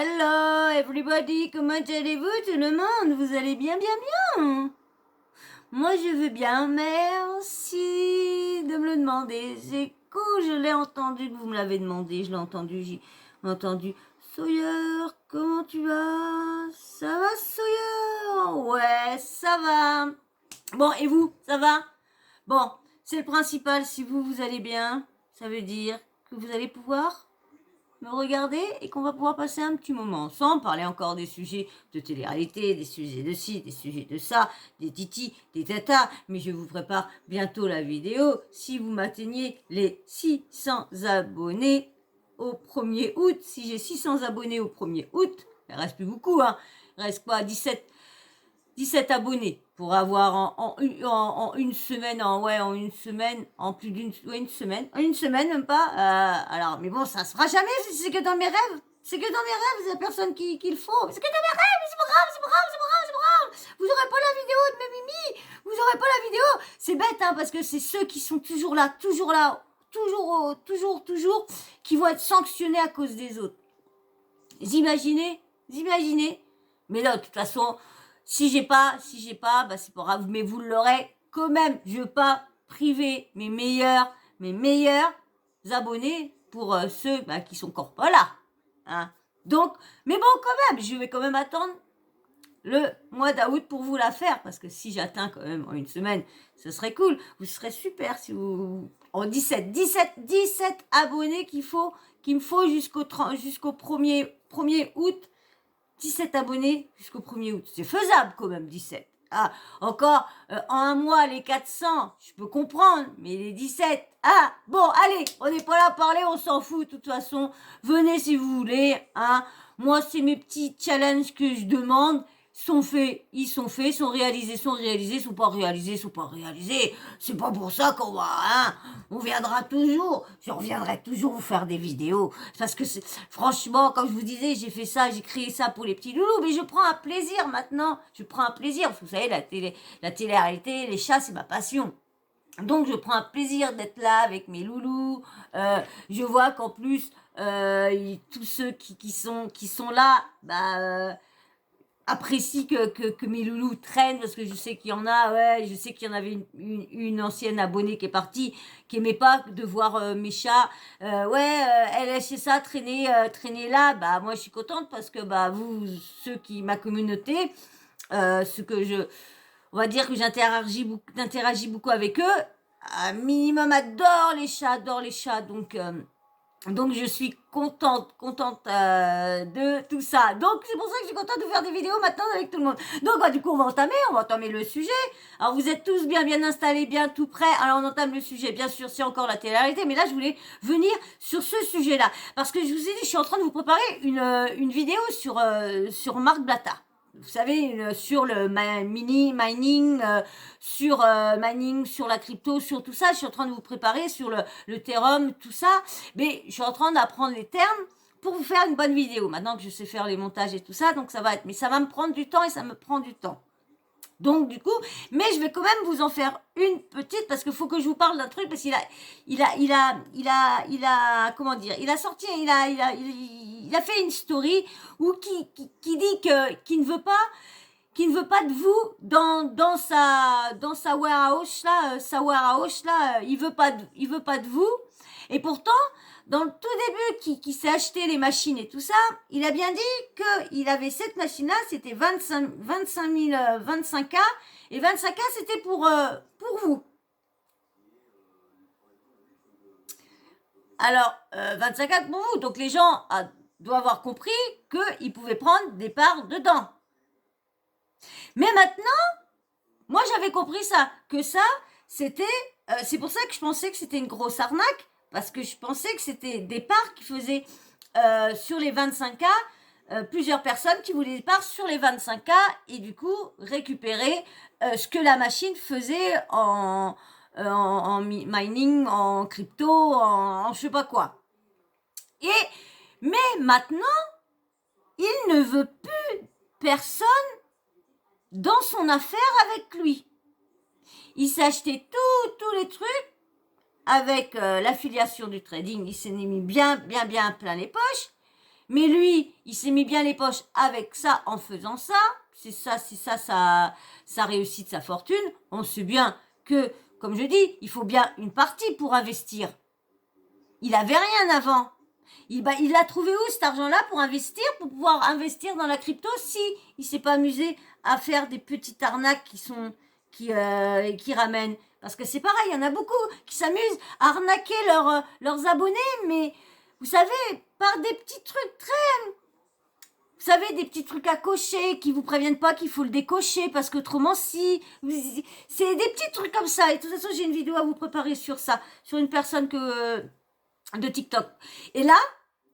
Hello everybody, comment allez-vous tout le monde? Vous allez bien, bien, bien? Moi je veux bien, merci de me le demander. C'est cool, je l'ai entendu que vous me l'avez demandé, je l'ai entendu, j'ai entendu. Sawyer, comment tu vas? Ça va Sawyer? Ouais, ça va. Bon, et vous, ça va? Bon, c'est le principal, si vous, vous allez bien, ça veut dire que vous allez pouvoir me regarder et qu'on va pouvoir passer un petit moment ensemble, parler encore des sujets de télé-réalité, des sujets de ci, des sujets de ça, des titis, des tatas, mais je vous prépare bientôt la vidéo. Si vous m'atteignez les 600 abonnés au 1er août, si j'ai 600 abonnés au 1er août, il reste plus beaucoup, hein, il reste quoi, 17 abonnés pour avoir en une semaine, en une semaine, en plus d'une une semaine même pas. Alors, mais bon, ça se fera jamais, c'est que dans mes rêves. C'est que dans mes rêves, il y a personne qui le faut. C'est que dans mes rêves, c'est pas grave, c'est pas grave, c'est pas grave, c'est pas grave. Vous aurez pas la vidéo de mes mimi, vous aurez pas la vidéo. C'est bête, hein, parce que c'est ceux qui sont toujours là, toujours, qui vont être sanctionnés à cause des autres. Vous imaginez. Mais là, de toute façon, si j'ai pas, bah c'est pas grave, mais vous l'aurez quand même. Je veux pas priver mes meilleurs abonnés pour ceux qui sont encore pas là. Hein. Donc, mais bon, quand même, je vais quand même attendre le mois d'août pour vous la faire, parce que si j'atteins quand même en une semaine, ce serait cool. Vous serez super si vous... En 17 abonnés qu'il me faut jusqu'au 1er août. 17 abonnés jusqu'au 1er août. C'est faisable quand même, 17. Ah, encore en un mois, les 400, je peux comprendre, mais les 17, ah, bon, allez, on n'est pas là à parler, on s'en fout, de toute façon. Venez si vous voulez, hein. Moi, c'est mes petits challenges que je demande. Sont faits, sont réalisés, sont pas réalisés. C'est pas pour ça qu'on va, hein. On viendra toujours, je reviendrai toujours vous faire des vidéos. Parce que franchement, comme je vous disais, j'ai fait ça, j'ai créé ça pour les petits loulous, mais je prends un plaisir maintenant. Je prends un plaisir, parce que vous savez, la télé-réalité, les chats, c'est ma passion. Donc je prends un plaisir d'être là avec mes loulous. Je vois qu'en plus, tous ceux qui sont là, apprécie que mes loulous traînent, parce que je sais qu'il y en a, ouais, je sais qu'il y en avait une ancienne abonnée qui est partie, qui aimait pas de voir mes chats, elle laissait ça traîner là, moi je suis contente parce que vous, ceux qui, ma communauté, ce que on va dire que j'interagis beaucoup avec eux, un minimum adore les chats, donc je suis contente de tout ça. Donc c'est pour ça que je suis contente de faire des vidéos maintenant avec tout le monde. Donc du coup on va entamer le sujet. Alors vous êtes tous bien installés, bien tout prêts. Alors on entame le sujet. Bien sûr c'est encore la télé-réalité, mais là je voulais venir sur ce sujet-là parce que je vous ai dit je suis en train de vous préparer une vidéo sur Marc Blatta. Vous savez, sur le mining, sur mining, sur la crypto, sur tout ça. Je suis en train de vous préparer sur le Ethereum, tout ça. Mais je suis en train d'apprendre les termes pour vous faire une bonne vidéo. Maintenant que je sais faire les montages et tout ça, donc ça va être... Mais ça va me prendre du temps et ça me prend du temps. Donc du coup, mais je vais quand même vous en faire une petite parce qu'il faut que je vous parle d'un truc parce qu'il a comment dire, il a sorti, il a fait une story où qui dit qu'il ne veut pas de vous dans sa warehouse là, il veut pas de vous. Et pourtant, dans le tout début, qui s'est acheté les machines et tout ça, il a bien dit qu'il avait cette machine-là, c'était 25 K, et 25 K, c'était pour vous. Alors, 25 K pour vous, donc les gens doivent avoir compris qu'ils pouvaient prendre des parts dedans. Mais maintenant, moi j'avais compris ça, que ça, c'était... c'est pour ça que je pensais que c'était une grosse arnaque, parce que je pensais que c'était des parts qui faisaient sur les 25K, plusieurs personnes qui voulaient des parts sur les 25K et du coup récupérer ce que la machine faisait en mining, en crypto, en je sais pas quoi. Mais maintenant, il ne veut plus personne dans son affaire avec lui. Il s'est acheté tous les trucs. Avec l'affiliation du trading, il s'est mis bien plein les poches. Mais lui, il s'est mis bien les poches avec ça en faisant ça. C'est ça, sa réussite, sa fortune. On sait bien que, comme je dis, il faut bien une partie pour investir. Il avait rien avant. Il a trouvé où cet argent-là pour investir, pour pouvoir investir dans la crypto si il s'est pas amusé à faire des petites arnaques qui ramènent. Parce que c'est pareil, il y en a beaucoup qui s'amusent à arnaquer leurs abonnés, mais vous savez, par des petits trucs vous savez, des petits trucs à cocher qui vous préviennent pas qu'il faut le décocher parce que autrement c'est des petits trucs comme ça. Et de toute façon, j'ai une vidéo à vous préparer sur ça, sur une personne de TikTok. Et là,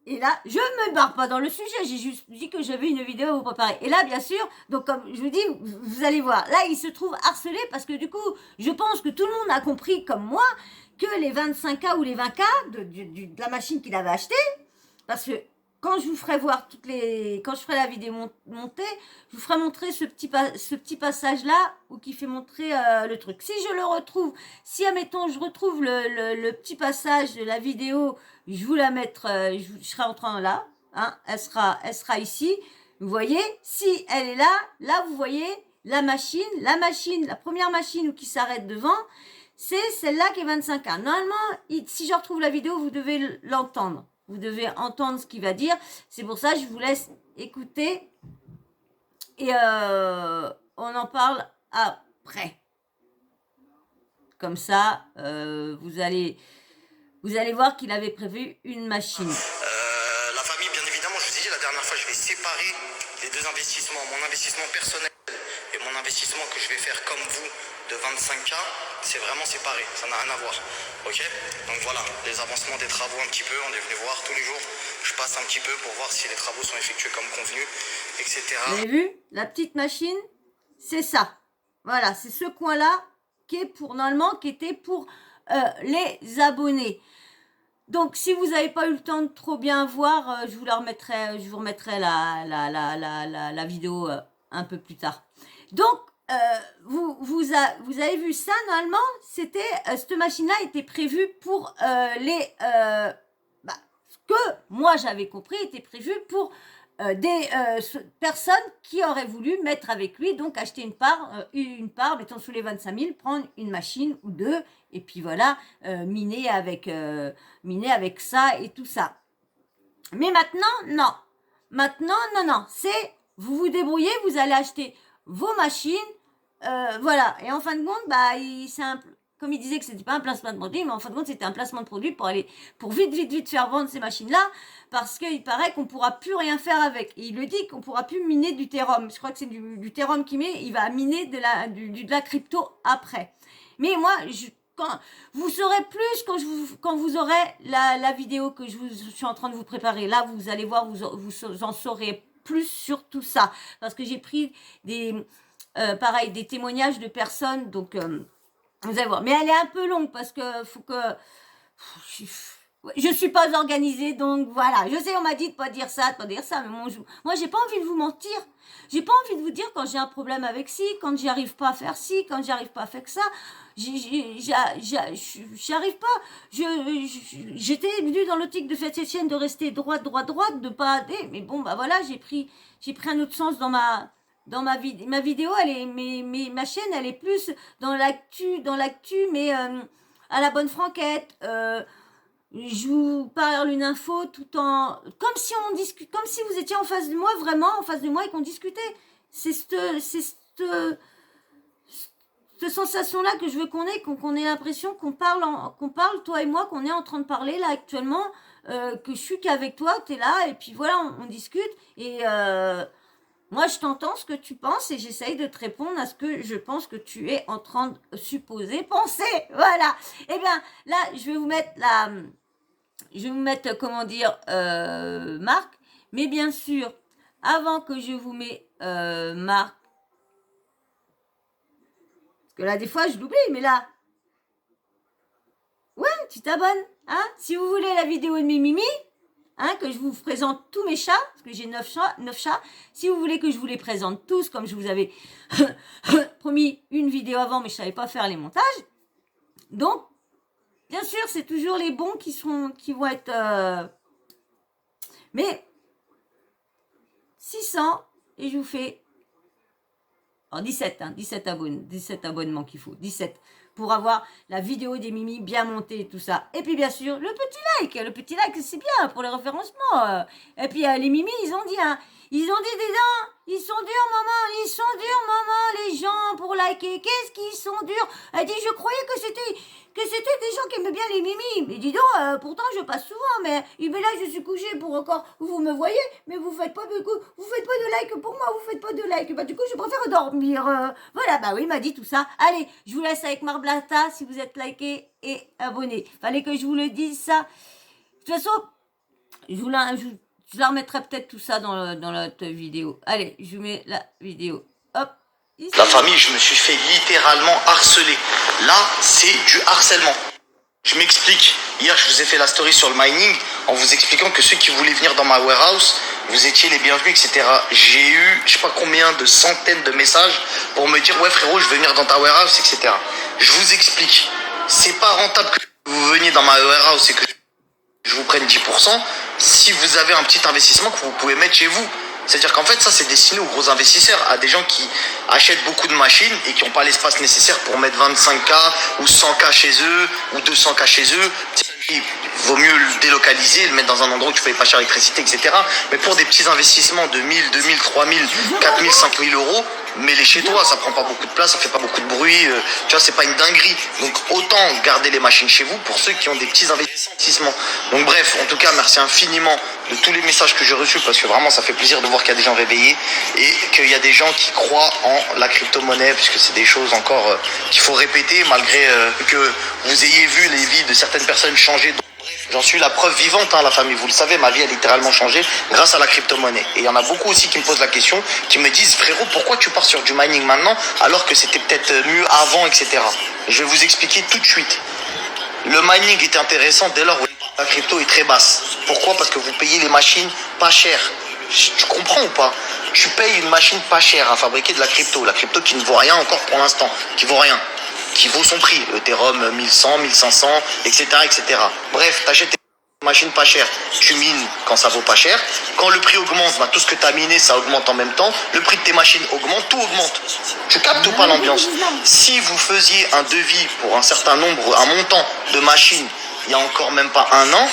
je me barre pas dans le sujet, j'ai juste dit que j'avais une vidéo à vous préparer. Et là, bien sûr, donc comme je vous dis, vous allez voir, là, il se trouve harcelé parce que du coup, je pense que tout le monde a compris, comme moi, que les 25K ou les 20K de la machine qu'il avait achetée, parce que quand je vous ferai voir quand je ferai la vidéo montée, je vous ferai montrer ce petit passage-là où qui fait montrer le truc. Si je le retrouve, si admettons je retrouve le petit passage de la vidéo, je vous la mettrai, je serai en train là, hein, elle sera ici. Vous voyez, si elle est là vous voyez la machine, la première machine qui s'arrête devant, c'est celle-là qui est 25K. Normalement, si je retrouve la vidéo, vous devez l'entendre. Vous devez entendre ce qu'il va dire. C'est pour ça que je vous laisse écouter. Et on en parle après. Comme ça, vous allez voir qu'il avait prévu une machine. La famille, bien évidemment, je vous ai dit la dernière fois, je vais séparer les deux investissements. Mon investissement personnel et mon investissement que je vais faire comme vous de 25K, c'est vraiment séparé. Ça n'a rien à voir. Ok? Donc voilà, les avancements des travaux un petit peu, on est venu voir tous les jours. Je passe un petit peu pour voir si les travaux sont effectués comme convenu, etc. Vous avez vu? La petite machine, c'est ça. Voilà, c'est ce coin-là qui était pour les abonnés. Donc, si vous n'avez pas eu le temps de trop bien voir, je vous remettrai la vidéo un peu plus tard. Donc, vous avez vu ça, normalement, cette machine-là était prévue pour ce que moi j'avais compris, était prévu pour des personnes qui auraient voulu mettre avec lui, donc acheter une part, mettons sous les 25 000, prendre une machine ou deux, et puis voilà, miner avec ça et tout ça. Mais maintenant, non, c'est, vous vous débrouillez, vous allez acheter vos machines, voilà, et en fin de compte, c'est comme il disait que c'était pas un placement de produit, mais en fin de compte, c'était un placement de produit pour vite faire vendre ces machines-là, parce qu'il paraît qu'on pourra plus rien faire avec. Et il le dit qu'on pourra plus miner du Ethereum. Je crois que c'est du Ethereum qu'il met, il va miner de la crypto après. Mais moi, quand vous saurez plus quand vous aurez la vidéo que je suis en train de vous préparer. Là, vous allez voir, vous en saurez plus sur tout ça. Parce que j'ai pris des témoignages de personnes, donc vous allez voir. Mais elle est un peu longue parce que faut que... Je suis pas organisée, donc voilà. Je sais, on m'a dit de pas dire ça, mais moi j'ai pas envie de vous mentir. J'ai pas envie de vous dire quand j'ai un problème avec ci, quand j'y arrive pas à faire ci, quand j'y arrive pas à faire ça. J'y arrive pas. J'étais venue dans l'optique de faire cette chaîne de rester droite, de pas... Mais bon, voilà, j'ai pris un autre sens dans ma vidéo, ma chaîne, elle est plus dans l'actu, mais à la bonne franquette. Je vous parle une info tout en... Comme si on discute, comme si vous étiez en face de moi, vraiment en face de moi et qu'on discutait. C'est cette sensation-là que je veux qu'on ait l'impression qu'on parle, toi et moi, qu'on est en train de parler là actuellement, que je suis qu'avec toi, t'es là, et puis voilà, on discute, et moi je t'entends ce que tu penses, et j'essaye de te répondre à ce que je pense que tu es en train de supposer, penser, voilà. Eh bien, là, je vais vous mettre, comment dire, Marc, mais bien sûr, avant que je vous mette Marc, parce que là, des fois, je l'oublie, mais là, ouais, tu t'abonnes, hein, si vous voulez la vidéo de mes Mimi, hein, que je vous présente tous mes chats, parce que j'ai 9 chats, si vous voulez que je vous les présente tous, comme je vous avais promis une vidéo avant, mais je savais pas faire les montages, donc, bien sûr, c'est toujours les bons qui vont être... Mais 600 et je vous fais... Alors 17, hein, 17 abonnements qu'il faut, 17, pour avoir la vidéo des Mimi bien montée et tout ça. Et puis bien sûr, le petit like c'est bien pour les référencements. Et puis les Mimi, ils ont dit, hein, ils ont dit dedans, ils sont durs maman, les gens pour liker, qu'est-ce qu'ils sont durs. Elle dit, je croyais que c'était des gens qui aimaient bien les Mimi. Mais dis donc, pourtant je passe souvent, mais là je suis couchée pour encore, vous me voyez, mais vous faites pas de like pour moi, vous faites pas de like. Bah du coup je préfère dormir. Voilà, bah oui, il m'a dit tout ça. Allez, je vous laisse avec Marblata si vous êtes liké et abonné. Fallait que je vous le dise ça. De toute façon, je la remettrai peut-être tout ça dans notre vidéo. Allez, je vous mets la vidéo. Hop. Ici. La famille, je me suis fait littéralement harceler. Là, c'est du harcèlement. Je m'explique. Hier, je vous ai fait la story sur le mining en vous expliquant que ceux qui voulaient venir dans ma warehouse, vous étiez les bienvenus, etc. J'ai eu, je sais pas combien de centaines de messages pour me dire, ouais frérot, je veux venir dans ta warehouse, etc. Je vous explique. C'est pas rentable que vous veniez dans ma warehouse et que je vous prenne 10% si vous avez un petit investissement que vous pouvez mettre chez vous. C'est-à-dire qu'en fait, ça, c'est destiné aux gros investisseurs, à des gens qui achètent beaucoup de machines et qui n'ont pas l'espace nécessaire pour mettre 25K ou 100K chez eux ou 200K chez eux. Il vaut mieux le délocaliser, le mettre dans un endroit où tu payes pas cher l'électricité, etc. Mais pour des petits investissements de 1000, 2000, 3000, 4000, 5000 euros, mets-les chez toi, ça prend pas beaucoup de place, ça fait pas beaucoup de bruit, tu vois, c'est pas une dinguerie. Donc autant garder les machines chez vous pour ceux qui ont des petits investissements. Donc bref, en tout cas, merci infiniment de tous les messages que j'ai reçus parce que vraiment ça fait plaisir de voir qu'il y a des gens réveillés et qu'il y a des gens qui croient en la crypto-monnaie, puisque c'est des choses encore qu'il faut répéter malgré que vous ayez vu les vies de certaines personnes changer. J'en suis la preuve vivante, hein, la famille. Vous le savez, ma vie a littéralement changé grâce à la crypto-monnaie. Et il y en a beaucoup aussi qui me posent la question, qui me disent, frérot, pourquoi tu pars sur du mining maintenant alors que c'était peut-être mieux avant, etc. Je vais vous expliquer tout de suite. Le mining est intéressant dès lors où la crypto est très basse. Pourquoi? Parce que vous payez les machines pas chères. Tu comprends ou pas? Tu payes une machine pas chère à fabriquer de la crypto. La crypto qui ne vaut rien encore pour l'instant, qui vaut rien, qui vaut son prix. Ethereum 1100, 1500, etc., etc. Bref, t'achètes tes machines pas chères, tu mines quand ça vaut pas cher. Quand le prix augmente, bah, tout ce que tu as miné, ça augmente en même temps. Le prix de tes machines augmente, tout augmente. Tu captes ou pas l'ambiance? Si vous faisiez un devis pour un certain nombre, un montant de machines, il y a encore même pas un an,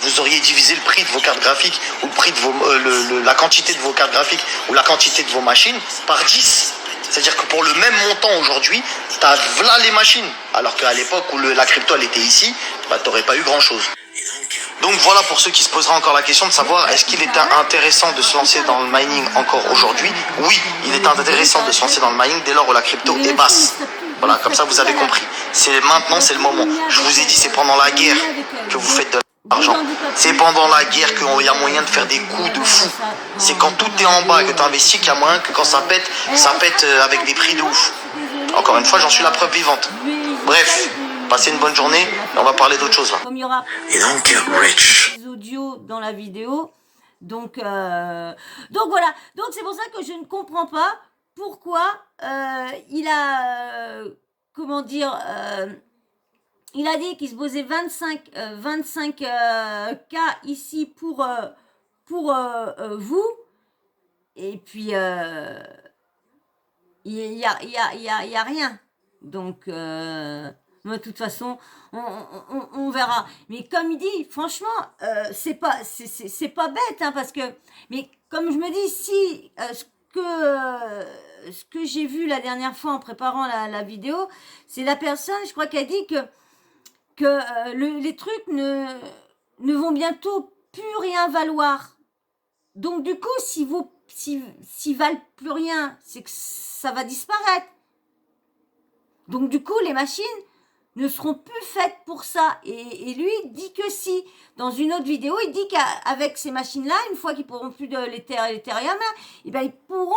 vous auriez divisé le prix de vos cartes graphiques ou le prix de la quantité de vos cartes graphiques ou la quantité de vos machines par 10. C'est-à-dire que pour le même montant aujourd'hui, t'as voilà les machines. Alors qu'à l'époque où la crypto elle était ici, bah t'aurais pas eu grand-chose. Donc voilà pour ceux qui se poseraient encore la question de savoir est-ce qu'il est intéressant de se lancer dans le mining encore aujourd'hui. Oui, il est intéressant de se lancer dans le mining dès lors où la crypto est basse. Voilà, comme ça vous avez compris. C'est maintenant, c'est le moment. Je vous ai dit, c'est pendant la guerre que vous faites de l'argent. C'est pendant la guerre qu'il y a moyen de faire des coups de fou. C'est quand tout est en bas que tu investis qu'il y a moyen que quand ça pète avec des prix de ouf. Encore une fois, j'en suis la preuve vivante. Bref, passez une bonne journée et on va parler d'autre chose là. Comme il y aura Et donc, Rich. des audios dans la vidéo, donc voilà. Donc c'est pour ça que je ne comprends pas pourquoi il a, comment dire, il a dit qu'il se posait 25 K ici pour vous, et puis il y a rien. Donc de toute façon, on verra. Mais comme il dit, franchement, c'est pas bête, hein, parce que, mais comme je me dis, si ce que j'ai vu la dernière fois en préparant la vidéo, c'est la personne, je crois qu'elle dit que les trucs ne vont bientôt plus rien valoir. Donc du coup, s'ils valent plus rien, c'est que ça va disparaître. Donc du coup, les machines ne seront plus faites pour ça. Et lui dit que si. Dans une autre vidéo, il dit qu'avec ces machines-là, une fois qu'ils pourront plus de l'Ethereum, eh ben, il pourra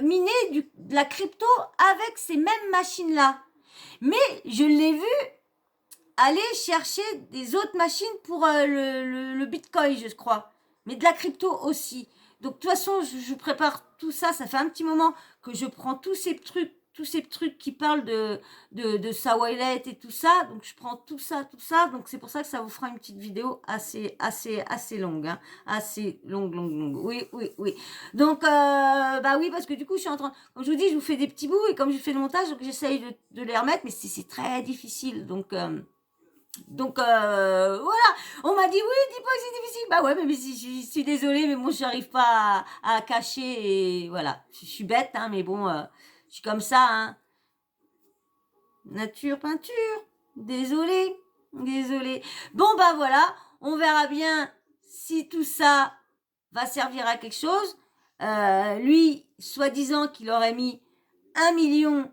miner de la crypto avec ces mêmes machines-là. Mais je l'ai vu aller chercher des autres machines pour le Bitcoin, je crois. Mais de la crypto aussi. Donc de toute façon, je prépare tout ça. Ça fait un petit moment que je prends tous ces trucs tous ces trucs qui parlent de sa wallet et tout ça. Donc, je prends tout ça. Donc, c'est pour ça que ça vous fera une petite vidéo assez longue. Hein, assez longue. Oui. Donc, bah oui, parce que du coup, je suis en train... Comme je vous dis, je vous fais des petits bouts et comme je fais le montage, donc j'essaye de les remettre, mais c'est très difficile. Donc voilà, on m'a dit oui, dis pas que c'est difficile. Bah ouais, mais je suis désolée, mais moi j'arrive pas à cacher et voilà. Je suis bête, hein, mais bon, je suis comme ça, hein. Nature, peinture. Désolée. Bon bah voilà, on verra bien si tout ça va servir à quelque chose. Lui, soi-disant qu'il aurait mis 1 million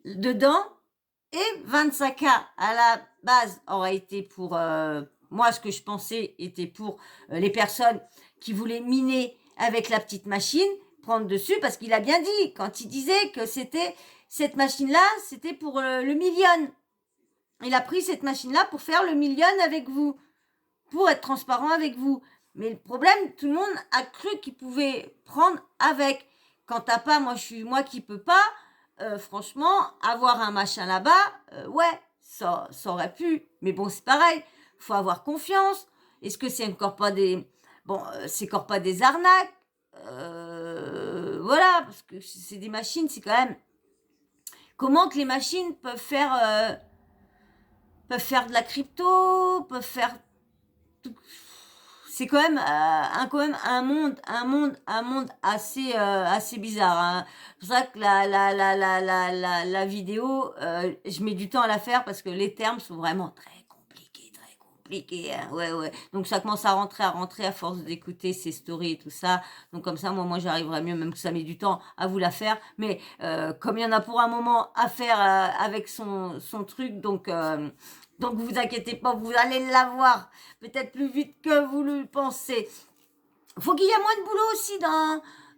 dedans. Et 25K à la base aurait été pour moi, ce que je pensais était pour les personnes qui voulaient miner avec la petite machine, prendre dessus, parce qu'il a bien dit, quand il disait que c'était cette machine-là, c'était pour le million. Il a pris cette machine-là pour faire le million avec vous, pour être transparent avec vous. Mais le problème, tout le monde a cru qu'il pouvait prendre avec. Quand t'as pas, moi qui peux pas, franchement, avoir un machin là-bas, ouais, ça aurait pu. Mais bon, c'est pareil, faut avoir confiance. Est-ce que c'est encore pas des... Bon, c'est encore pas des arnaques. Voilà, parce que c'est des machines, c'est quand même... Comment que les machines peuvent faire de la crypto, peuvent faire... Tout... C'est quand même un monde assez bizarre. Hein. C'est pour ça que la vidéo, je mets du temps à la faire parce que les termes sont vraiment très compliqués. Hein. Ouais. Donc ça commence à rentrer à force d'écouter ces stories et tout ça. Donc comme ça, moi j'arriverai mieux, même que ça met du temps à vous la faire. Mais comme il y en a pour un moment à faire avec son truc, donc vous inquiétez pas, vous allez l'avoir peut-être plus vite que vous le pensez. Faut qu'il y ait moins de boulot aussi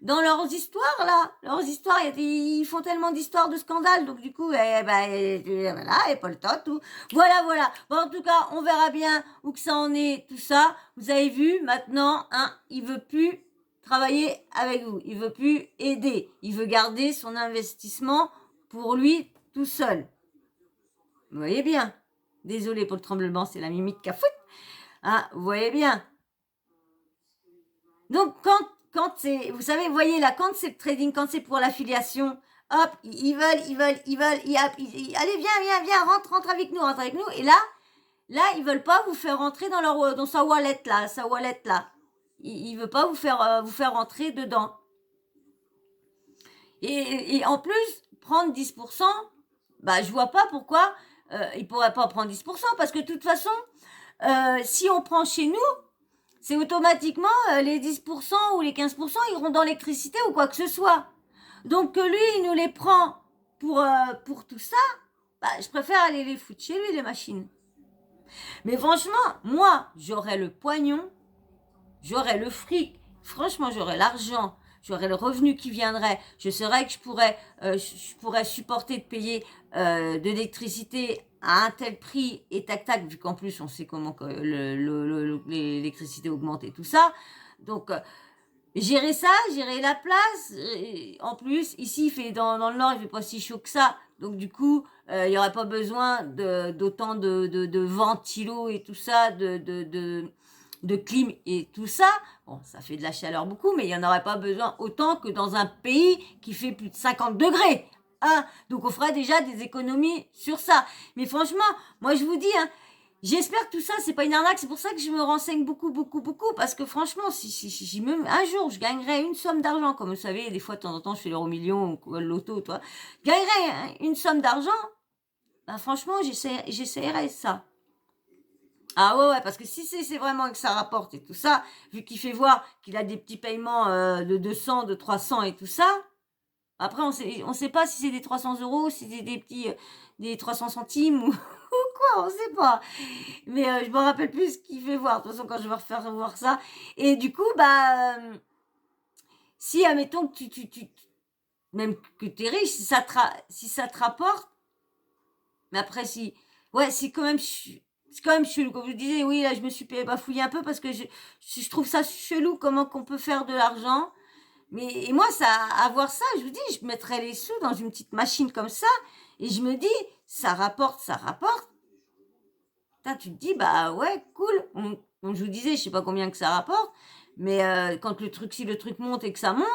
dans leurs histoires là. Leurs histoires, ils font tellement d'histoires de scandales, donc du coup, voilà, et pas le temps, tout. Voilà. Bon, en tout cas, on verra bien où que ça en est, tout ça. Vous avez vu, maintenant, hein, il veut plus travailler avec vous. Il veut plus aider. Il veut garder son investissement pour lui tout seul. Vous voyez bien. Désolé pour le tremblement, c'est la mimique qu'a fout. Hein, vous voyez bien. Donc, quand c'est, vous savez, vous voyez là, quand c'est le trading, quand c'est pour l'affiliation, hop, ils veulent, allez, viens, rentre avec nous. Et là, ils veulent pas vous faire rentrer dans sa wallet là. Ils veulent pas vous faire rentrer dedans. Et en plus, prendre 10%, bah, je vois pas pourquoi ils pourraient pas prendre 10%, parce que de toute façon, si on prend chez nous, c'est automatiquement les 10% ou les 15% iront dans l'électricité ou quoi que ce soit. Donc que lui, il nous les prend pour tout ça, bah, je préfère aller les foutre chez lui, les machines. Mais franchement, moi, j'aurais le poignon, j'aurais le fric, franchement, j'aurais l'argent, j'aurais le revenu qui viendrait, je saurais que je pourrais supporter de payer de l'électricité à un tel prix et tac, vu qu'en plus on sait comment que l'électricité augmente et tout ça. Donc gérer ça, gérer la place. En plus, ici, il fait dans le nord, il fait pas si chaud que ça. Donc du coup, il y aurait pas besoin d'autant de ventilo et tout ça, de clim et tout ça. Bon, ça fait de la chaleur beaucoup, mais il y en aurait pas besoin autant que dans un pays qui fait plus de 50 degrés. Hein, donc on ferait déjà des économies sur ça. Mais franchement, moi je vous dis, hein, j'espère que tout ça, c'est pas une arnaque. C'est pour ça que je me renseigne beaucoup. Parce que franchement, si même un jour, je gagnerais une somme d'argent, comme vous savez, des fois, de temps en temps, je fais l'euro million ou le loto, toi. Je gagnerais une somme d'argent. Ben, franchement, j'essaierais ça. Ah ouais, parce que si c'est vraiment que ça rapporte et tout ça, vu qu'il fait voir qu'il a des petits paiements de 200, de 300 et tout ça, après, on sait pas si c'est des 300 euros, si c'est des petits, des 300 centimes ou quoi, on sait pas. Mais je me rappelle plus ce qu'il fait voir. De toute façon, quand je vais refaire voir ça. Et du coup, bah, si, admettons que même que t'es riche, si ça te rapporte, mais après, c'est quand même chelou. Comme je disais, oui, là, je me suis bafouillée un peu parce que je trouve ça chelou comment qu'on peut faire de l'argent. Et moi, avoir ça, je vous dis, je mettrais les sous dans une petite machine comme ça, et je me dis, ça rapporte, ça rapporte. Putain, tu te dis, bah ouais, cool. Donc je vous disais, je sais pas combien que ça rapporte, mais si le truc monte et que ça monte,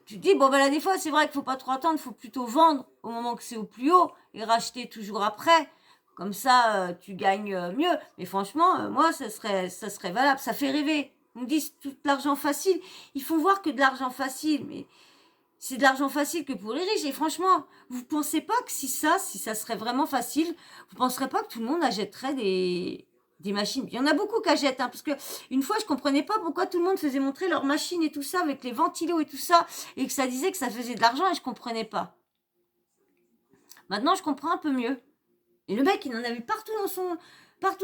tu te dis, bon, bah là, des fois, c'est vrai qu'il faut pas trop attendre, il faut plutôt vendre au moment que c'est au plus haut et racheter toujours après. Comme ça, tu gagnes mieux. Mais franchement, moi, ça serait valable. Ça fait rêver. On me dit, tout l'argent facile. Ils font voir que de l'argent facile, mais c'est de l'argent facile que pour les riches. Et franchement, vous pensez pas que si ça serait vraiment facile, vous penserez pas que tout le monde achèterait des machines. Il y en a beaucoup qui achètent, hein, parce que une fois, je comprenais pas pourquoi tout le monde faisait montrer leurs machines et tout ça, avec les ventilos et tout ça, et que ça disait que ça faisait de l'argent, et je comprenais pas. Maintenant, je comprends un peu mieux. Et le mec, il en avait partout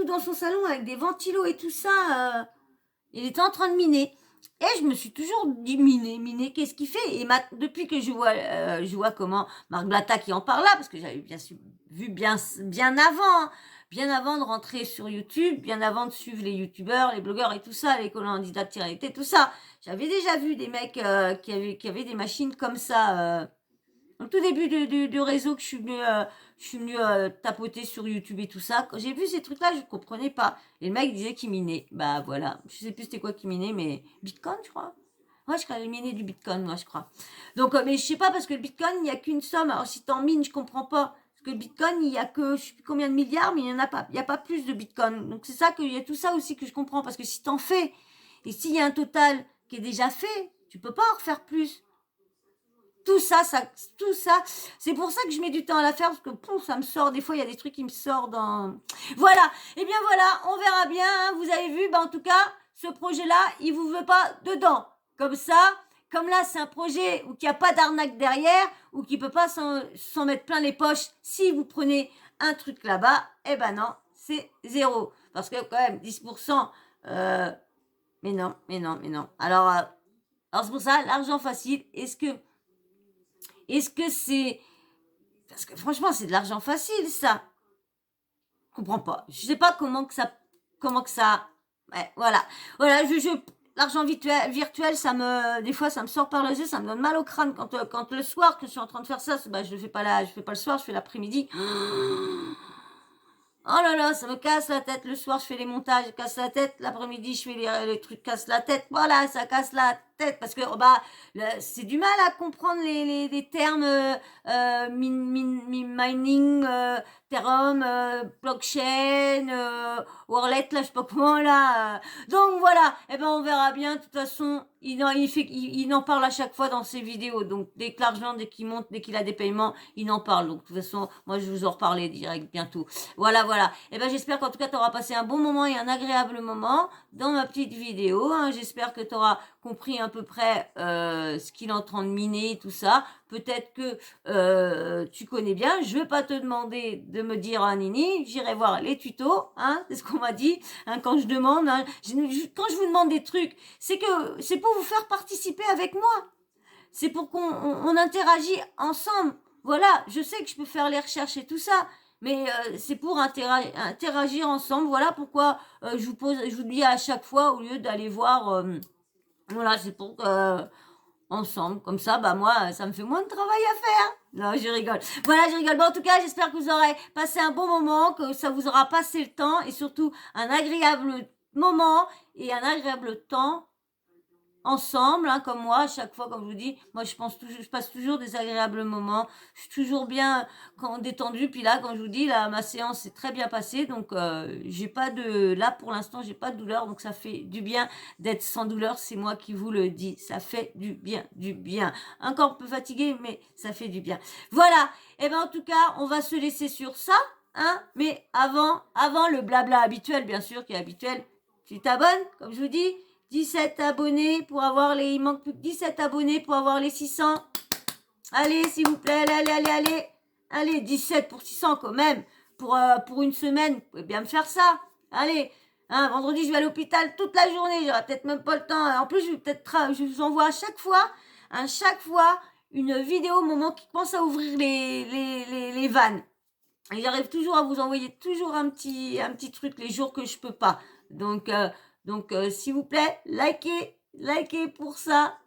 dans son salon, avec des ventilos et tout ça. Il était en train de miner. Et je me suis toujours dit, miner, qu'est-ce qu'il fait? Et depuis que je vois comment Marc Blatta qui en parle là, parce que j'avais vu bien avant de rentrer sur YouTube, bien avant de suivre les youtubeurs, les blogueurs et tout ça, les candidats de tiralité, tout ça. J'avais déjà vu des mecs qui avaient des machines comme ça. Au tout début du réseau que je suis venue tapoter sur YouTube et tout ça, quand j'ai vu ces trucs-là, je ne comprenais pas. Et le mec disait qu'il minait. Bah voilà, je sais plus c'était quoi qu'il minait, mais Bitcoin, je crois. Ouais, je crois qu'il minait du Bitcoin, moi, je crois. Donc, mais je sais pas, parce que le Bitcoin, il n'y a qu'une somme. Alors, si t'en mines, je comprends pas. Parce que le Bitcoin, il y a que, je sais plus combien de milliards, mais il y en a pas. Il n'y a pas plus de Bitcoin. Donc, c'est ça il y a tout ça aussi que je comprends. Parce que si t'en fais, et s'il y a un total qui est déjà fait, tu peux pas en refaire plus. Tout ça, c'est pour ça que je mets du temps à la faire, parce que ça me sort, des fois il y a des trucs qui me sortent dans... Voilà, et bien voilà, on verra bien, hein, vous avez vu, en tout cas, ce projet-là, il vous veut pas dedans. Comme ça, comme là, c'est un projet où il n'y a pas d'arnaque derrière, ou qui peut pas s'en mettre plein les poches, si vous prenez un truc là-bas, eh ben non, c'est zéro. Parce que quand même, 10%, mais non. Alors c'est pour ça, l'argent facile, est-ce que c'est... Parce que franchement, c'est de l'argent facile, ça. Je comprends pas. Je sais pas comment que ça... Ouais, voilà. Voilà, l'argent virtuel, des fois, ça me sort par les yeux, ça me donne mal au crâne quand le soir que je suis en train de faire ça, je le fais pas là, je fais pas le soir, je fais l'après-midi. Oh là là, ça me casse la tête. Le soir, je fais les montages, je casse la tête. L'après-midi, je fais les trucs, casse la tête. Voilà, ça casse la tête. Parce que c'est du mal à comprendre les termes mining, Ethereum, blockchain, Wallet, là, je sais pas comment, là. Donc voilà, eh ben on verra bien. De toute façon, il en parle à chaque fois dans ses vidéos. Donc dès que l'argent, dès qu'il monte, dès qu'il a des paiements, il en parle. Donc de toute façon, moi, je vous en reparler direct bientôt. Voilà. Et ben j'espère qu'en tout cas tu auras passé un bon moment et un agréable moment dans ma petite vidéo. Hein. J'espère que tu auras compris à peu près ce qu'il est en train de miner, tout ça. Peut-être que tu connais bien. Je vais pas te demander de me dire Nini. J'irai voir les tutos. Hein, c'est ce qu'on m'a dit. Hein, quand je demande, hein, quand je vous demande des trucs, c'est pour vous faire participer avec moi. C'est pour qu'on interagit ensemble. Voilà, je sais que je peux faire les recherches et tout ça, mais c'est pour interagir ensemble. Voilà pourquoi je vous dis à chaque fois, au lieu d'aller voir, voilà, c'est pour ensemble. Comme ça, moi, ça me fait moins de travail à faire. Non, je rigole. Voilà, je rigole. Bon, en tout cas, j'espère que vous aurez passé un bon moment, que ça vous aura passé le temps et surtout un agréable moment et un agréable temps ensemble, hein, comme moi, à chaque fois, comme je vous dis, moi je passe toujours des agréables moments, je suis toujours bien détendue, puis là, quand je vous dis, là, ma séance s'est très bien passée, donc là pour l'instant, j'ai pas de douleur, donc ça fait du bien d'être sans douleur, c'est moi qui vous le dis, ça fait du bien, encore un peu fatigué, mais ça fait du bien. Voilà, et en tout cas, on va se laisser sur ça, hein, mais avant le blabla habituel, bien sûr, qui est habituel, tu t'abonnes, comme je vous dis, 17 abonnés pour avoir il manque plus que 17 abonnés pour avoir les 600. Allez, s'il vous plaît, allez, 17 pour 600 quand même. Pour une semaine, vous pouvez bien me faire ça. Allez, hein, vendredi, je vais à l'hôpital toute la journée, j'aurai peut-être même pas le temps. En plus, je vous envoie à chaque fois, une vidéo au moment qui pense à ouvrir les vannes. Et j'arrive toujours à vous envoyer toujours un petit truc les jours que je peux pas. Donc, s'il vous plaît, likez pour ça.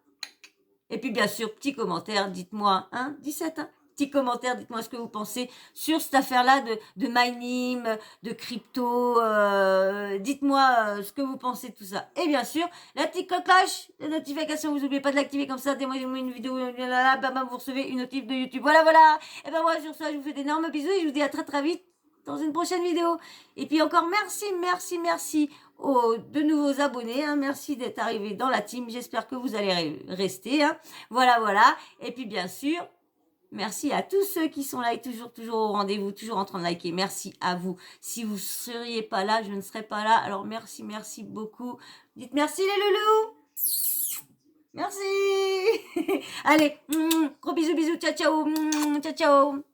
Et puis bien sûr, petit commentaire, dites-moi, 17, petit commentaire, dites-moi ce que vous pensez sur cette affaire-là de mining, de crypto. Dites-moi ce que vous pensez de tout ça. Et bien sûr, la petite cloche, la notification, vous n'oubliez pas de l'activer comme ça. Dès moi, je vous mets une vidéo, vous recevez une notif de YouTube. Voilà, voilà. Et ben moi, sur ça, je vous fais d'énormes bisous et je vous dis à très très vite dans une prochaine vidéo. Et puis encore merci aux de nouveaux abonnés. Merci d'être arrivés dans la team. J'espère que vous allez rester. Voilà, voilà. Et puis bien sûr, merci à tous ceux qui sont là et toujours au rendez-vous, toujours en train de liker. Merci à vous. Si vous ne seriez pas là, je ne serais pas là. Alors merci beaucoup. Dites merci les loulous. Merci. Allez, gros bisous, ciao, ciao.